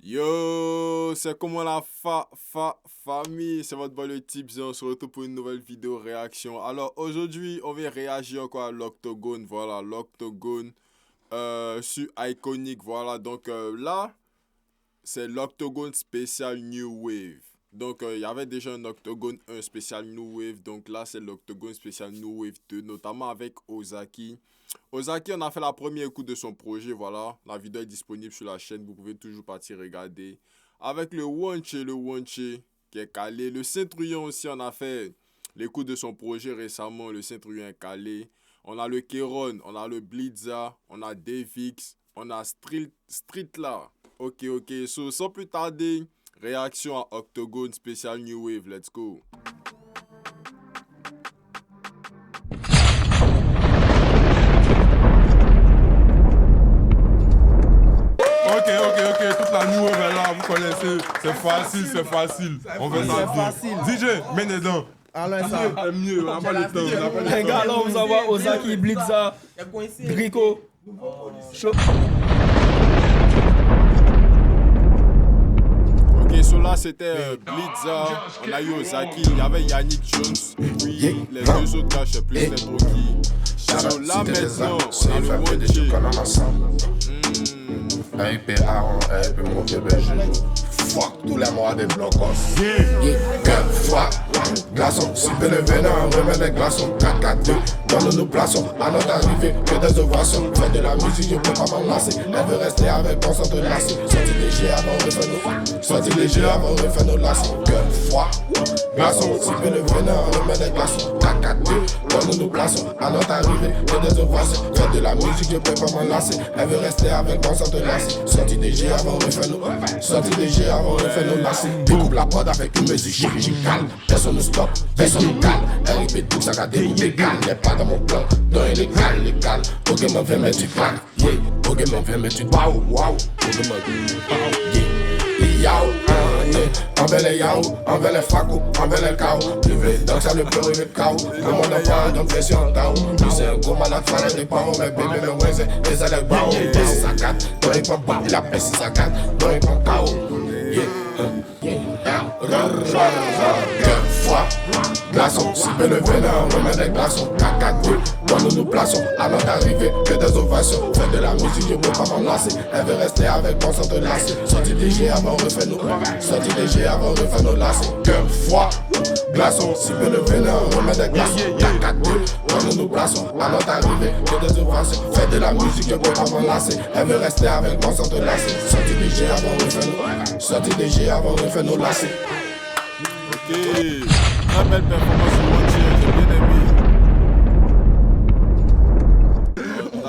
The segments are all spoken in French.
Yo, c'est comment la famille, c'est votre boy le Tips et on se retrouve pour une nouvelle vidéo réaction. Alors aujourd'hui, on vient réagir quoi à l'Octogone, voilà, l'Octogone sur Iconic, voilà. Donc là, c'est l'Octogone spécial New Wave. Donc il y avait déjà un Octogone 1 spécial New Wave, donc là c'est l'Octogone spécial New Wave 2, notamment avec Ozaki. Ozaki, on a fait la première écoute de son projet, voilà. La vidéo est disponible sur la chaîne, vous pouvez toujours partir regarder. Avec le Wanche qui est calé. Le Saint-Truyon aussi, on a fait l'écoute de son projet récemment, le Saint-Truyon est calé. On a le Kéron, on a le Blitza, on a Devix, on a Street là. Ok, so, sans plus tarder, réaction à Octogone spécial New Wave, let's go. Ok, toute la New Wave est là, vous connaissez, c'est facile. On va ça. DJ, mets les dents. Alors ça. Mieux, on n'a pas le temps. Les gars, là, on vous envoie Ozaki, Blitza, Grico, Chaud. Ok, so là c'était Blitza, on a eu Ozaki, il y avait Yannick Jones, et puis les deux autres gars, je sais plus c'est qui. So là maintenant, on a le Wanche. Un PA, un peu mon bébé genou. Fuck tous les mois des blocos. Gueule, fois, glaçons, siper le venin, remet des glaçons. 4-4-2, dans nous plaçons. À notre arrivée, que des ovations. Fais de la musique, je peux pas m'enlacer. Elle veut rester avec moi sans te lasser. Sorti léger avant de faire nos. Sorti léger avant de faire nos lacets. Gueule, fois, glaçons, siper le venin, remet des glaçons. 4-4-2, dans nous plaçons. À notre arrivée, que des ovations. Fais de la musique, je peux pas m'enlacer. Elle veut rester avec moi sans te lasser. Sorti léger avant de faire nos. Sorti léger avant de faire nos lacets. Découpe la prod avec une musique chirurgicale. Personne ne stop, personne ne cale. RIP tout ça qu'a découpé calme. N'est pas dans mon plan, non illégal. Pokémon vient mettre du clan. Yeah, Pokémon vient mettre du wow. Pokémon yeah. Yao, envers les yao, envers les faco, envers les cao. Levé, donc ça ne peut arriver de cao. Le monde n'a pas donc pression en tao. Lui c'est un gros malade, fallait des parents, mais bébé me ouaise. Les allègues bao, pessi sa carte. Dans les pommes, il a pessi sa carte. Dans les pommes cao. Fois, glaçons, siper le venin, remet des glaçons. 4-4-2, quand nous plaçons. À notre arrivée, que des ovations. Fais de la musique, je peux pas m'enlacer. Elle veut rester avec moi sans te lasser. Sorti léger avant refait nos. Sorti léger avant refait nos lacets. Cœur, foi, glaçons, siper le venin, remet des glaçons. 4-4-2, quand nous plaçons. À notre arrivée, que des ovations. Fais de la musique, je peux pas m'enlacer. Elle veut rester avec moi sans te lasser. Sorti léger avant refait nos. Sorti léger avant refait nos lacets. Ok, très belle performance de Wanche, j'ai bien aimé.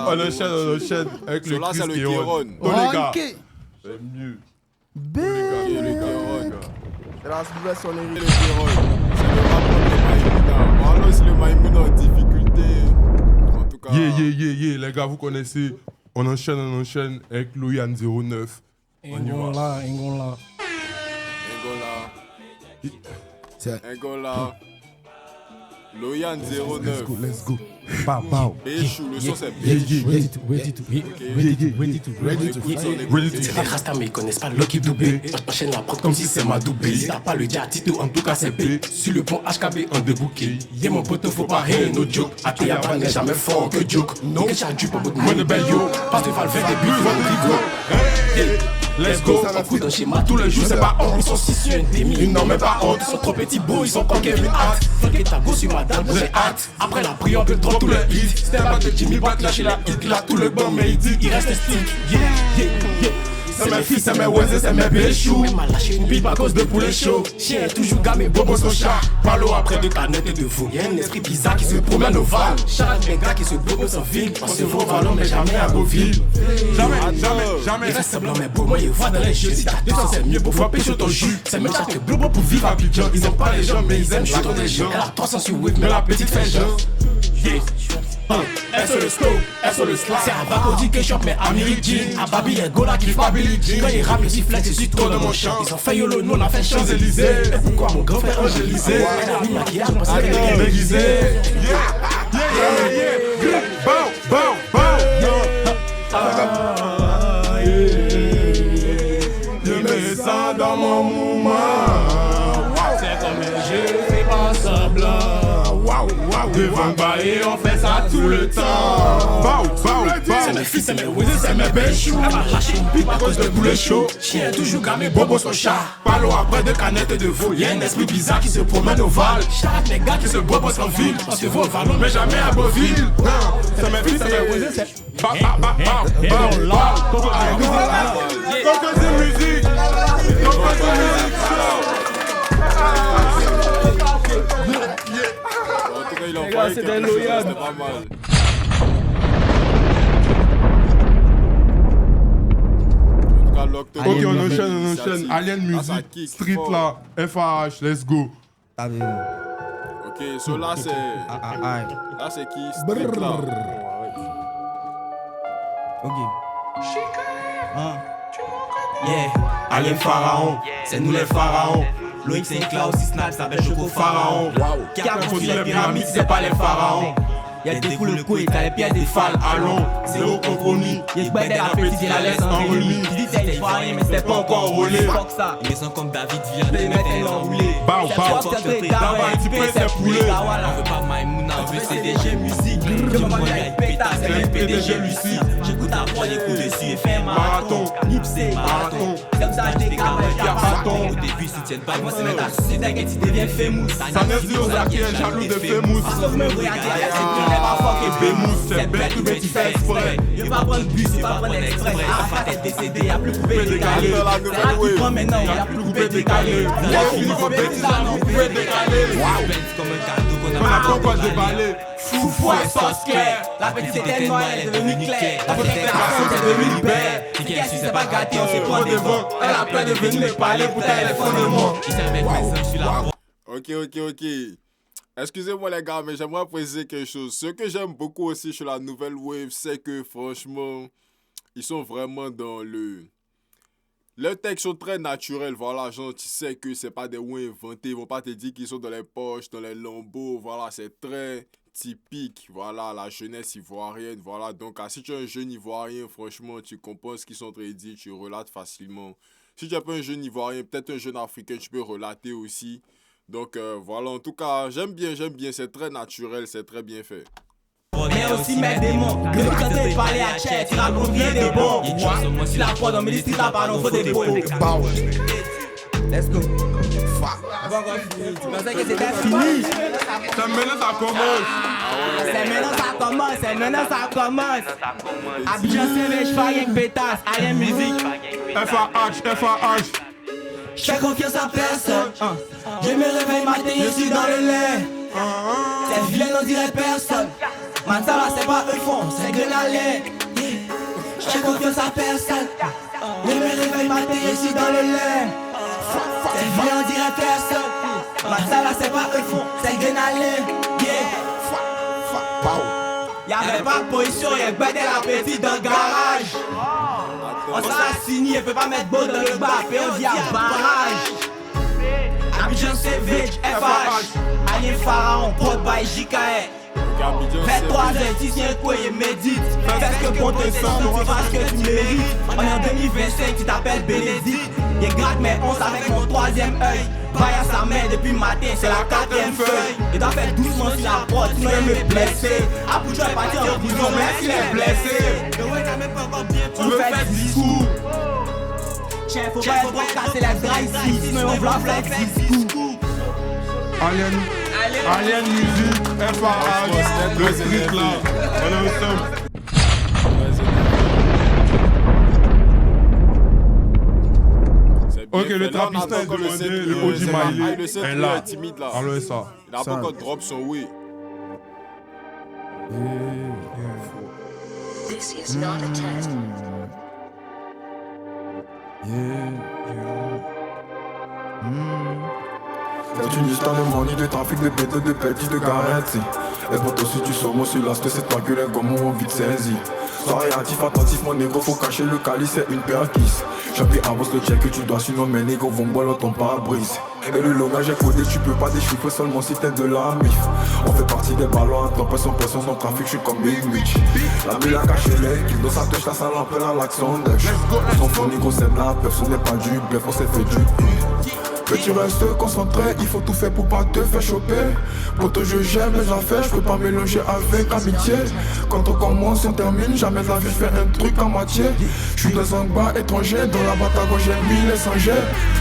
On enchaîne avec le là, c'est le Chris Kéron. Oh les gars, Ok. c'est mieux. Et le Kéron. C'est la version Et le lyrique. Kéron, c'est le rapport de Maïmouna. Bon, alors c'est le Maïmouna en difficulté. En tout cas. Yeah, les gars, vous connaissez. On enchaîne avec Loyan 09. Engola. Angola. Loyan 09. Let's go. Pow. Béchou, le son c'est Béchou. Ready to C'est les Rasta mais ils connaissent pas Lucky Doubé. J'enchaîne la prod comme si c'est ma doublée. Si t'as pas le dia Tito, en tout cas c'est P. Sur le pont HKB en débouqué. Yeah mon pote faut pas rien, no joke. Ateyaba n'est jamais fort que joke. Non, j'ai du pas beaucoup de money ben yo. Passe de Valverde et puis Rodrigo. Let's go, on fout d'un schéma tous les jours, c'est pas honte. Ils sont 6 sur un demi, ils n'en mettent pas honte. Ils sont trop petits beaux, ils sont comme Kevin Hart. Flanquer ta go sur madame, j'ai hâte. Après la prière, on peut drop tout le hit. C'était pas de Jimmy Watt, lâcher la hit. Là, tout le bon, mais il dit, il reste stick. Yeah. C'est mes fils, c'est mes oiseaux, c'est mes béchous. Elle m'a lâché une pipe à cause de poulet chaud. Chien est toujours gamé, bobo son chat. Parlo après de canettes et de fou. Y'a un esprit bizarre qui se promène au Val. Charles un gars qui se bobo sans ville. On se voit au Vallon, mais jamais à Beauville. Jamais. Il reste semblant, mais beau, moi, il voit dans les jeux. Si t'as 200, c'est mieux pour frapper sur ton jus. C'est même ça que Blobo pour vivre à Pigeon. Ils ont pas les gens, mais ils aiment chuter des gens. Elle a 300 sur Wave, mais la petite fait genre. Yeah. Elle sur le slow, elle sur le slack. C'est Abakodi qui chope, mais Américain. Ababi et Gola qui pas Billy Jean. Quand il rappe, le sifflet, c'est juste trop de mon chant. Ils ont fait YOLO, nous on a fait Champs-Élysées. Et pourquoi mon grand-père Angélisé? Elle a mis maquillage, parce qu'elle est déguisée. Yeah. Bow. Le dans mon mouvement. C'est comme un jeu, fais pas semblant. Devant le bail, on fait ça tout le temps. C'est mes fils, c'est mes wizards, c'est mes béchous. Elle m'a lâché une pipe à cause de boulet chaud. Chien toujours gamé, bobo son chat. Parlons après de canettes de veau. Y'a un esprit bizarre qui se promène au Val. Chaque les gars qui se bobo en ville. On se voit au Vallon, mais jamais à Beauville. C'est mes fils, c'est mes wizards, c'est. Musique. En tout cas, il a Les gars, envoyé c'est quelque des chose, loyaux. c'était pas mal. En tout cas, l'Octogone. Ok, on Alien enchaîne. Alien Ah, ça Music, kick Street fort. là, FAH, let's go. Ok, so là c'est. Là c'est qui? Street là. Yeah, Alien Pharaon, c'est nous les pharaons. Loïc c'est une cloud, si Snap s'appelle Choco Pharaon. Qui a construit les pyramides, c'est pas les pharaons. Y'a des coups le couille, t'as les pieds des phalles, allons, zéro compromis. Y'a que la petite, il la laisse en remis. Tu dis t'es faré, mais c'était pas encore roulé. Fuck ça, ils sont comme David Villain, les mecs ils l'enroulé. Bao, D'abord un petit peu c'est poulet. On veut pas Maïmouna, on veut CDG musique. Je me vois avec Pétas, c'est même PDG lucide. J'écoute à voix, les coups dessus et fais un marathon. Nipsey, marathon. Comme ça je décale, carton. Au début soutiennent pas, moi c'est même ta société, t'inquiète, tu deviens famous. Ça ne dit aux gars qui est jaloux de Famous. Sauf me regarder, c'est pas fucking famous. C'est bête ou bête, tu fais exprès. Y'a pas prendre bus, y'a pas prendre exprès. Arafat est décédé, y'a plus coupé décalé. C'est là qui prend maintenant, y'a plus coupé décalé. Y'a fini qu'on bêtise là, non coupé décalé. Comme un cadeau qu'on a On a pas déballé. Fou et sauce claire. La petite était noire, elle est devenue claire. La petite garçon est devenue belle. Si qu'est-ce c'est pas gâté, on se prend des vents. Elle a peur de venir me parler pour tel les fondements. Il s'est mettre mes sur la voie. Ok. Excusez-moi les gars, mais j'aimerais préciser quelque chose. Ce que j'aime beaucoup aussi sur la nouvelle wave, c'est que franchement, ils sont vraiment dans le... Leurs textes sont très naturels, voilà, genre tu sais que c'est pas des mots inventés, ils vont pas te dire qu'ils sont dans les poches, dans les lambeaux, voilà, c'est très typique, voilà, la jeunesse ivoirienne, voilà, donc si tu es un jeune ivoirien, franchement, tu comprends ce qu'ils sont en train de dire, tu relates facilement. Si tu n'es pas un jeune ivoirien, peut-être un jeune africain, tu peux relater aussi. Donc voilà, en tout cas, j'aime bien, c'est très naturel, c'est très bien fait. Mais aussi mes démons. Que nous quand t'es parlé à Tchèque, tu racontes bien des bons. Moi, si la foi dans mes listes, t'as pas non, faut des pots. Let's go. Tu pensais que c'était fini? Ça maintenant ça commence. C'est maintenant ça commence. Abidjan CV, j'fais rien que pétasse. Alien musique. FAH. J'fais confiance à personne. Je me réveille matin, je suis dans le lait. C'est vilain, on dirait personne. Maintenant là c'est pas eux font, c'est Grenalais. J'fais confiance à personne. Je me réveille matin, je suis dans le lait. C'est vilain, on dirait personne. Maintenant là c'est pas eux font, c'est Grenalais. Y'avait pas de position, y'a bedé la petite dans le garage. On s'assigne, elle peut pas mettre beau dans le bas, fait on vient barrage. Abidjan CV, FH, Alien Pharaon, Port by JKR. 23h, tu viens quoi et médite. Fais ce que bon te semble, tu fasses ce que tu mérites. On est en 2025, tu t'appelles Bénédicte. Y'a gratte mes 11 avec mon troisième œil. Baille à sa mère depuis matin, c'est la quatrième feuille. Il doit faire doucement sur la porte, sinon il me blesser. Aboujo est parti en prison, même s'il est blessé. Tu veux faire discours. Tiens, faut pas être casser les draps ici, sinon on va faire discours. Alien Music, FAH, le street là. On est ensemble. Ok, le trappista est demandé, le OG Miley est là. Timide là. Enlevez ça. Il a pas encore drop son oui. This is not a test. C'est une histoire de money, de trafic, de bêtes, de petits, de garantie. Et pour toi si tu sommes aussi là, c'est toi que les gommes ont vite saisi. Sois réactif, attentif, mon négro, faut cacher le calice, c'est une perquise. J'appuie avance le check que tu dois, sinon mes négros vont boire dans ton pare-brise. Et le langage est codé, tu peux pas déchiffrer seulement si t'es de la mif. On fait partie des ballons, en pression, pression, sans trafic, je suis comme Big Mitch. La mille a caché les kills, dans sa touche, la salle appelle à l'action d'Esh. Son fond négro, c'est de la peur, ce n'est pas du bluff, on s'est fait du Petit reste concentré, il faut tout faire pour pas te faire choper. Pour toi je j'aime les affaires, je peux pas mélanger avec amitié. Quand on commence on termine, jamais de la vie je fais un truc en moitié. Je suis dans un bar étranger, dans la bataille j'ai mis les sangers.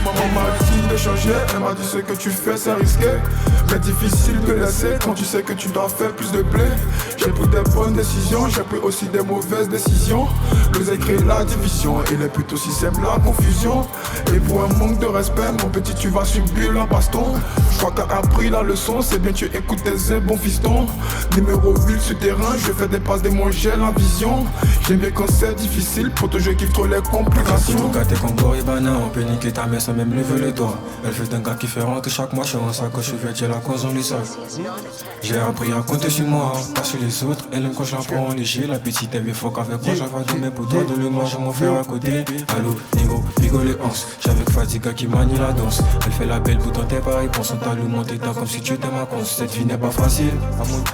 Maman m'a dit de changer, elle m'a dit ce que tu fais c'est risqué. Mais difficile de laisser quand tu sais que tu dois faire plus de blé. J'ai pris des bonnes décisions, j'ai pris aussi des mauvaises décisions. Nous écrit la division, il est plutôt si simple la confusion. Et pour un manque de respect, mon petit tu vas subir la baston. Je crois qu'à appris la leçon, c'est bien tu écoutes tes bons fistons. Numéro 8 sur terrain, je fais des passes, des mots, j'ai la vision. J'aime bien quand c'est difficile, pour toi je kiffe trop les complications. Tout gâté comme Goribana, on peut niquer ta mère sans même lever les doigts. Elle fait un gars qui fait rentrer chaque mois, je suis en sacoche, je vais la cause, on les sait. J'ai appris à compter sur moi, pas sur les autres. Elle aime quand je la prends en léger, la petite elle est fuck avec moi, j'avais de mes poudres de le manger, mon frère à côté. Allô, Nigo, Bigo les hanches, j'avais Fatiga qui manie la danse. Elle fait la belle, pourtant t'es pas réponse, on t'a le monté t'as comme si tu étais ma conce. Cette vie n'est pas facile,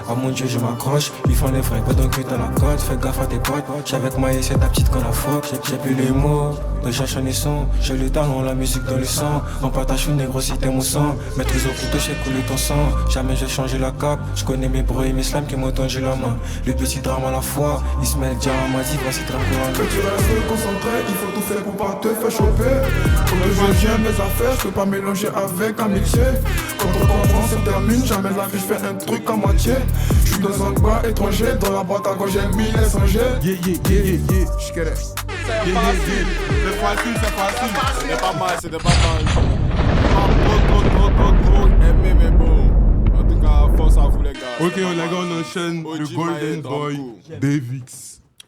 à mon Dieu je m'accroche. Ils font les frais, pendant que t'as la cote, fais gaffe à tes potes. J'avec Maïs c'est ta petite quand la fuck, j'ai plus les mots, de chercher les sons. J'ai le talent, la musique dans le sang. On partage une négro si t'aimes mon sang. Maîtrise au couteau, j'ai coulé ton sang. Jamais j'ai changé la cape, je connais mes bros et mes slams qui m'ont tendu la main. Le petit drame à la fois, il se met déjà à ma dit, voici tranquille. Que tu restes concentré, il faut tout faire pour pas te faire choper. Quand je viens mes affaires, je peux pas mélanger avec amitié. Quand on commence, on termine, jamais de la vie je fais un truc à moitié. Je suis dans un bar étranger, dans la boîte à gauche j'ai mis les sangers. C'est facile, c'est facile. C'était pas mal, c'était pas mal. Trop aimé, mais bon. En tout cas, force à vous les gars. Ok, les gars, on enchaîne le OG Golden Maé, Boy, Dramco. Davix.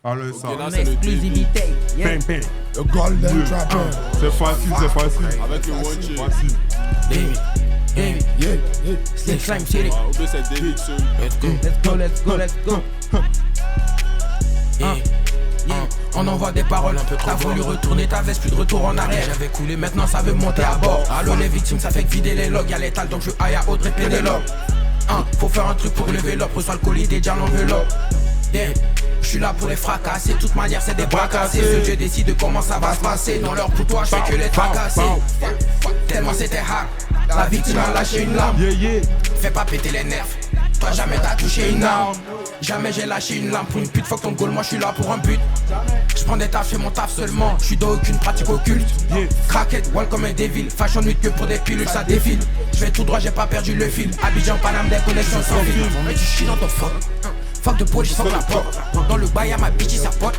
Alors ça. Ok, là c'est le JD. Ping, ping. Le Golden Trapper. C'est facile, c'est facile. Avec le one C'est chain. facile. Slick Slime City. Ou bien c'est David seul. Let's go. On envoie des paroles un peu trop. T'as voulu retourner ta veste, plus de retour en arrière. J'avais coulé, maintenant ça veut monter à bord. Allô les victimes, ça fait que vider les logs. Y'a l'étal donc je aille à Audrey Pénélope. Faut faire un truc pour lever l'op. Reçois le colis déjà l'enveloppe. Je suis là pour les fracasser, de toute manière c'est des bras cassés. Ce Dieu décide de comment ça va se passer. Dans leur couteau, je fais que les tracasser. Tellement c'était hard, la victime a lâché une lame. Fais pas péter les nerfs, toi jamais t'as touché une arme. Jamais j'ai lâché une lame pour une pute, fuck ton goal, moi je suis là pour un but. Je prends des tafs, je fais mon taf seulement, je suis dans aucune pratique occulte. Crackhead, wall comme un dévil, fashion nuit que pour des pilules ça défile. Je vais tout droit, j'ai pas perdu le fil, Abidjan, Paname, des connexions sans fil. Mais tu chies dans ton fuck. Fuck de police, fuck la porte. Dans le bail y'a ma bitch, sa pote.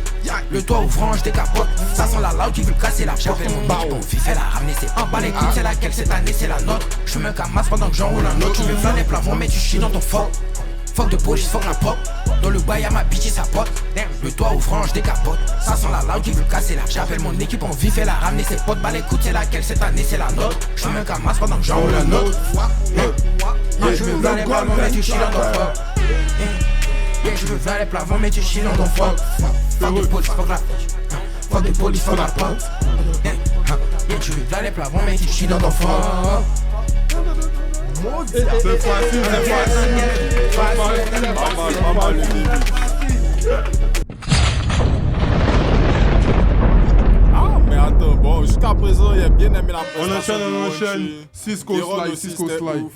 Le toit ouvrant, je décapote. Ça sent la loud qui veut casser la porte. J'appelle mon équipe, on vif, elle a ramené ses emballés les clips. C'est laquelle cette année, c'est la nôtre. Je me camasse pendant que j'enroule un autre. Tu veux faire les plafonds, mais tu chies dans ton fuck. Fuck de police, fuck la porte. Dans le bail y'a ma bitch, sa pote. Le toit ouvrant, je décapote. Ça sent la loud qui veut casser la. J'appelle mon équipe, on vif, elle a ramené ses potes. Bah l'écoute, c'est laquelle cette année, c'est la nôtre. Je me camasse pendant que j'enroule un autre. Je veux faire les plafonds, mais tu chies dans ton fuck. Je veux faire les plafonds, mais tu chies dans ton fuck. Fuck de police, fuck la fuck de police, fuck la pote. Je veux faire les plafonds, mais tu chies dans ton fuck. C'est facile, c'est facile. Pas mal le début. Ah, mais attends, bon, jusqu'à présent, il a bien aimé la prestation. On enchaîne. Cisco Slide, Cisco Slide.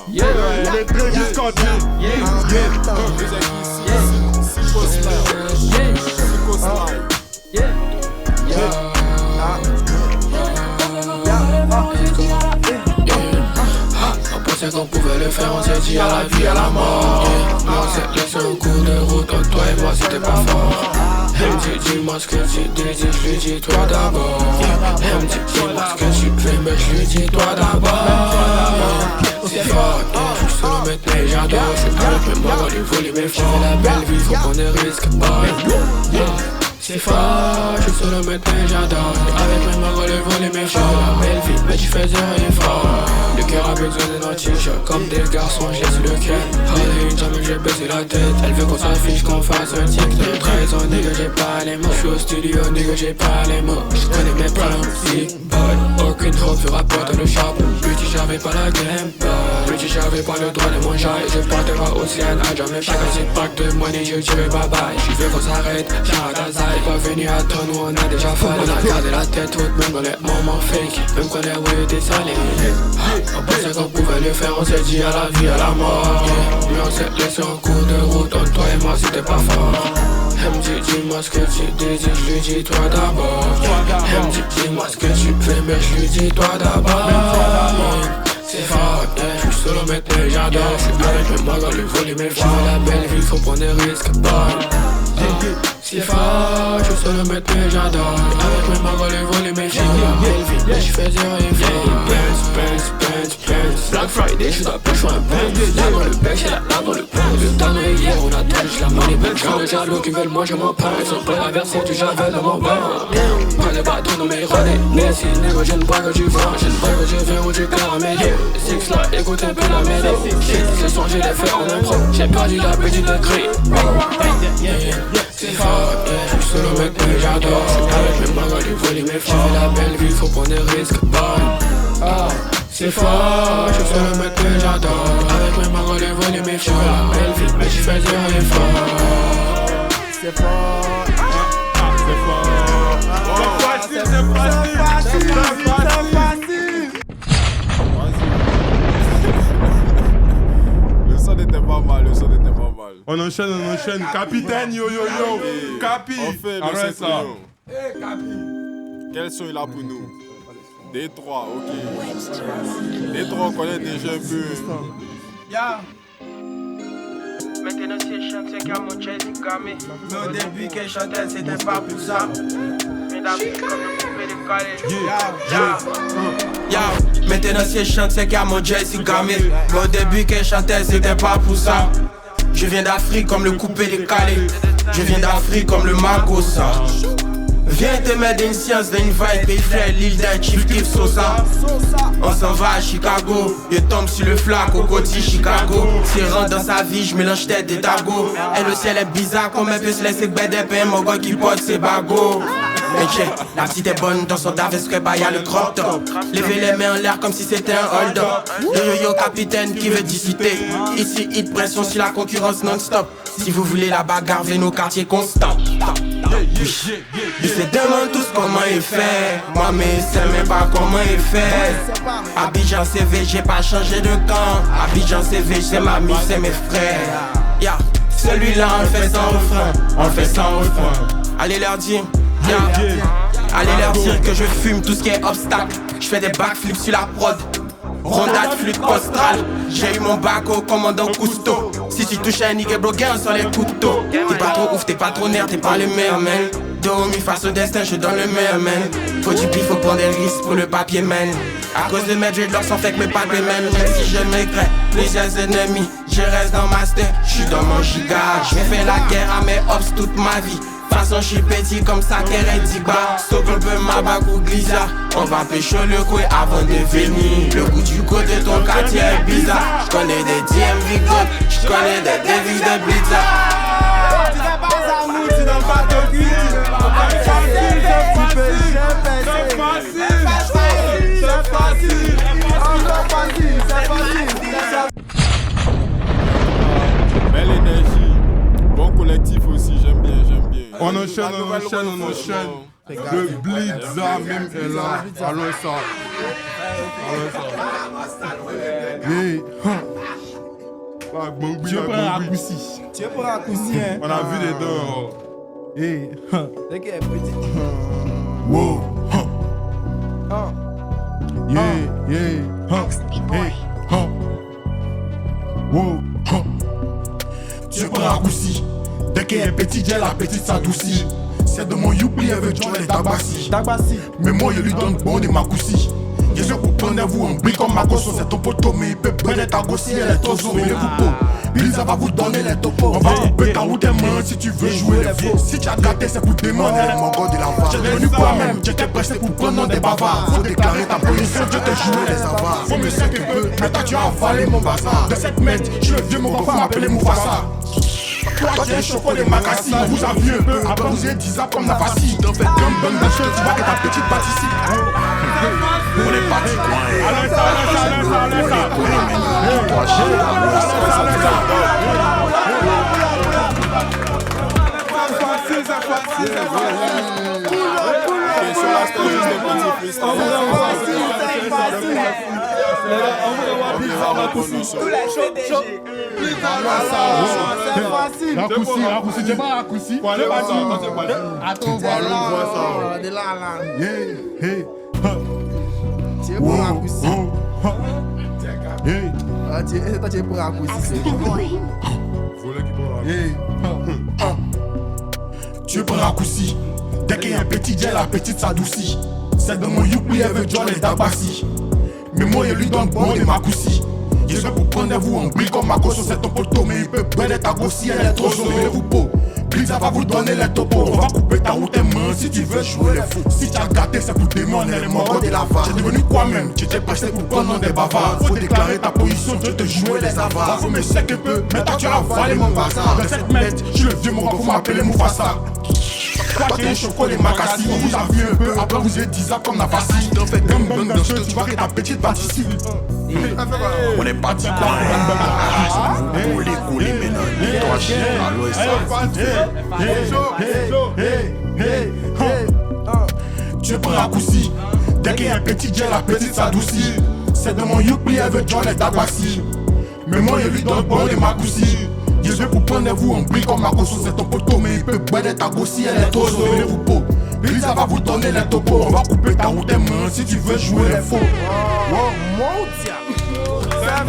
Yeah, les deux discotés. Cisco Slide. Cisco Slide. On pensait qu'on pouvait le faire, on s'est dit à la vie, à la mort. On s'est laissé au cours de route, entre toi et moi c'était pas fort. Elle me dit dis-moi ce que tu désires, je lui dis toi d'abord. Elle me dit dis-moi ce que tu fais, mais je lui dis toi d'abord. C'est fort, je suis solo maintenant et j'adore. Je suis avec mes morts, les voler mes forts. La belle vie, faut qu'on ait risque. C'est fort, je suis solo maintenant et j'adore. Avec mes morts, les voler mes phares. La belle vie, mais tu faisais rien fort. Le cœur a besoin d'un t-shirt. Comme des garçons, je laisse le cœur. Allez, une jamais j'ai baissé la tête. Elle veut qu'on s'affiche, qu'on fasse un TikTok. 13 ans, nigga, j'ai pas les mots. J'suis au studio, nigga, j'ai pas les mots. J'connais mes plans, si, but aucune hope fera porter le chapeau. British, j'avais pas la game, British, j'avais pas le droit de manger. Je partirai au ciel, à jamais. Chacun ses packs de money, je dirais bye bye. J'y veux qu'on s'arrête, Charagazaï. Pas venu à ton, nous on a déjà fallu. On a gardé la tête haute, même dans les moments fake. Même quand les ouais étaient salés. On pensait qu'on pouvait le faire, on s'est dit à la vie, à la mort. Mais on s'est laissé en cours de route, entre toi et moi c'était pas fort. Elle me dit, dis-moi ce que tu désires, je lui dis toi d'abord. Elle me dit, dis-moi ce que tu fais, mais je lui dis toi d'abord. C'est fort, je suis solo maintenant, j'adore. Je suis avec mes mains dans le voler mes filles. La belle vie, faut prendre des risques, c'est fort, je suis solo maintenant, j'adore. Avec mes mains dans le voler mes filles. La belle vie, mais je faisais rien fort. Black Friday, je suis dans le pêche, je suis un Benz. Là dans le bec, j'ai la lame dans le pont. Le temps est hier, on a tout juste la money. Quand les jaloux qui veulent, moi je m'en parle. Ils sont pas inversés du javel dans mon bain. Pas de bâton dans mes relais. Mais si négo, j'ai une boîte que tu vends. J'ai une boîte que je viens où tu carres à mes yeux. Six là, écoute un peu la mélodie. Ce son, je l'ai fait en impro. J'ai perdu l'habitude de crier. C'est fort, je suis solo mec, mais j'adore. Je suis avec mes mains dans les voler mes filles. La belle vie, faut prendre des risques. C'est fort, je suis solo mec, mais j'adore. Avec mes mains dans les voler mes filles. La belle vie, mais je faisais rien fort. C'est fort. C'est fort. C'est facile. Le son n'était pas mal, le son n'était pas mal. On enchaîne. Capitaine, yo. Capi. On fait le arrête ça. Quel son il a pour nous? Détroit, ok. Détroit, on connaît déjà un peu. Maintenant c'est chante, c'est qu'à mon chest, c'est gamé. Mais au début qu'elle chantait, c'était pas pour ça. Mais d'habitude comme le coupé de calé. Maintenant si elle chante, c'est qu'à mon Jesse gamé. Mais au début qu'elle chantait, c'était pas pour ça. Je viens d'Afrique comme le coupé décalé. Je viens d'Afrique comme le Magosa. Viens te mettre une science d'une vibe, pays frère, l'île d'un chief kiff Sosa. On s'en va à Chicago, je tombe sur le flac au côté Chicago. Si rentre dans sa vie, je mélange tête et tago. Et le ciel est bizarre, comme elle peut se laisser bêter, mon gars qui porte ses bagots. La petite est bonne dans son Davis que y'a le crop top. Lever les mains en l'air comme si c'était un hold up. Le yo capitaine qui veut discuter. Ici hit pression sur la concurrence non-stop. Si vous voulez la bagarre, venez nos quartiers constants. Ils se demandent tous comment il fait. Moi mais c'est même pas comment il fait. Abidjan CV, j'ai pas changé de camp. Abidjan CV, c'est ma mif, c'est mes frères. Celui-là on le fait sans refrain. On le fait sans refrain. Allez leur dire. Allez leur dire que je fume tout ce qui est obstacle. Je fais des backflips sur la prod. Rondade, flûte postale. J'ai eu mon bac au commandant Cousteau. Si tu touches un nigga bloqué, on sort les couteaux. T'es pas trop ouf, t'es pas trop nerd, t'es pas le meilleur man. Domi face au destin, je donne le meilleur man. Faut du pif, faut prendre des risques pour le papier man. À cause de mes dreadlocks, sans fait que mes papes même. Même si je m'écrète, plusieurs ennemis, je reste dans ma step, je suis dans mon giga. Je vais faire la guerre à mes hops toute ma vie. Façon j'suis petit comme ça qu'elle est dit bas. Stop un peu ma bague ou glissa. On va pécho le couille avant de venir. Le goût du côté de ton quartier est bizarre. J'connais des DMV God, j'connais des Davis de Blitza. Tu n'as pas ça mou, tu n'as pas ton cul. Belle énergie. Bon collectif aussi, j'aime bien. On enchaîne. Le Blitza même est là. Allons ça. Tu prends un raccourci. On a vu les deux. Wow. Wow. Tu prends un raccourci. Dès qu'elle est petite, j'ai la petite s'adoucit. C'est de mon youpli avec John et Tabassi. Mais moi, je lui donne bon de ma coussi. Je sais que prenez-vous en brique comme ma gosse. C'est ton poteau, mais il peut prendre ta gosse. Elle est trop zoom, il est coupeau. Bliza va vous donner les topos. On va couper ta route des mains si tu veux jouer les faux. Si tu as gâté, c'est pour demander les mongos de la va. J'ai devenu toi-même, j'étais pressé pour prendre des bavards. Faut déclarer ta position, je te jouer les avares. Faut me saquer un peu, mais toi tu as avalé mon bazar. De cette mètre, je suis le vieux mon faut m'appeler Moufassa. Toi tu es un choco des macassis. On vous a vu un peu, après vous êtes 10 ans comme Navassi. T'en fais comme bonne de choses, tu vois que ta petite participe. On est parti coin. Allez ça. Raccourci, j'ai pas raccourci. Attends, voilà. De là. C'est pour raccourci. Toi, tu es pour raccourci. Tu es pour raccourci. Dès qu'il y a un petit gel, la petite s'adoucit. C'est dans mon youpli avec John et Tabassi. Mais moi, je lui donne bon de ma coussi. Je vais pour prendre vous en brille comme ma gosse, c'est ton poteau, mais il peut prendre ta gosse si elle est trop chaude, vous beau. Bliza va vous donner les topos, on va couper ta route tes mains si tu veux jouer les fous. Si tu as gâté, c'est pour demander les morts de la va. J'ai devenu quoi même, tu t'es pressé pour prendre des bavards. Faut déclarer ta position, je te jouer les avares. Faut me séquer un peu, mais toi tu as avalé mon bazar. Dans cette mètre, je suis le vieux mon faut m'appeler Moufassa. Toi t'es un choco des macassis, on vous a vu un peu, après vous êtes 10 ans comme Navassi. T'en fais comme bonne de choses, tu vois que ta petite participe. On est parti coin. Couler maintenant. Toi chien, allo et ça. Tu es pour raccourci. Dès qu'il y a un petit gel, la petite s'adoucit. C'est dans mon youpli avec John et Tabassi. Mais moi je lui donne bon de ma coussi. Je vais pour prendre vous en brille comme ma gosse, c'est ton poteau, mais il peut boire ta gosse si elle est trop chaude, vous beau. Bliza va vous donner les topos, on va couper ta route des mains si tu veux jouer les faux. Pas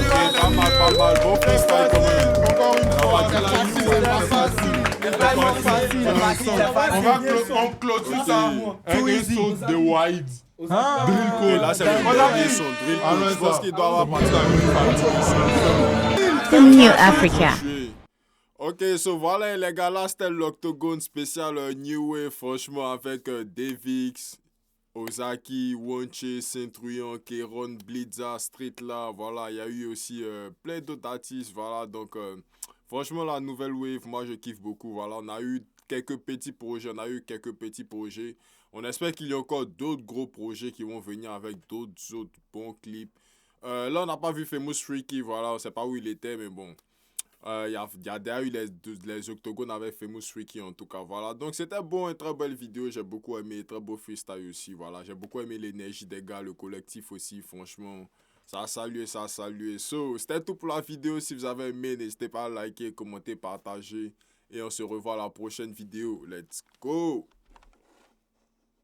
mal, bon freestyle quand même. Encore une fois, on va clôturer ça avec un son de Wide. Drill code. Là c'est le dernier son, drill code. Je pense qu'il doit avoir parti New Africa. Ok, so voilà les gars, là c'était l'Octogone spécial New Wave, franchement, avec Davix, Ozaki, Wonche, Saint-Truyon, Kéron, Bliza, Street là, voilà, il y a eu aussi plein d'autres artistes, voilà, donc franchement la nouvelle wave, moi je kiffe beaucoup, voilà, on a eu quelques petits projets, on espère qu'il y a encore d'autres gros projets qui vont venir avec d'autres bons clips. Là on n'a pas vu Famous Freaky, voilà, on sait pas où il était, mais bon. Il y a déjà eu les octogones avec Famous Freaky en tout cas, voilà. Donc c'était bon, une très belle vidéo, j'ai beaucoup aimé, très beau freestyle aussi, voilà. J'ai beaucoup aimé l'énergie des gars, le collectif aussi, franchement. Ça a salué. So, c'était tout pour la vidéo. Si vous avez aimé, n'hésitez pas à liker, commenter, partager. Et on se revoit à la prochaine vidéo. Let's go!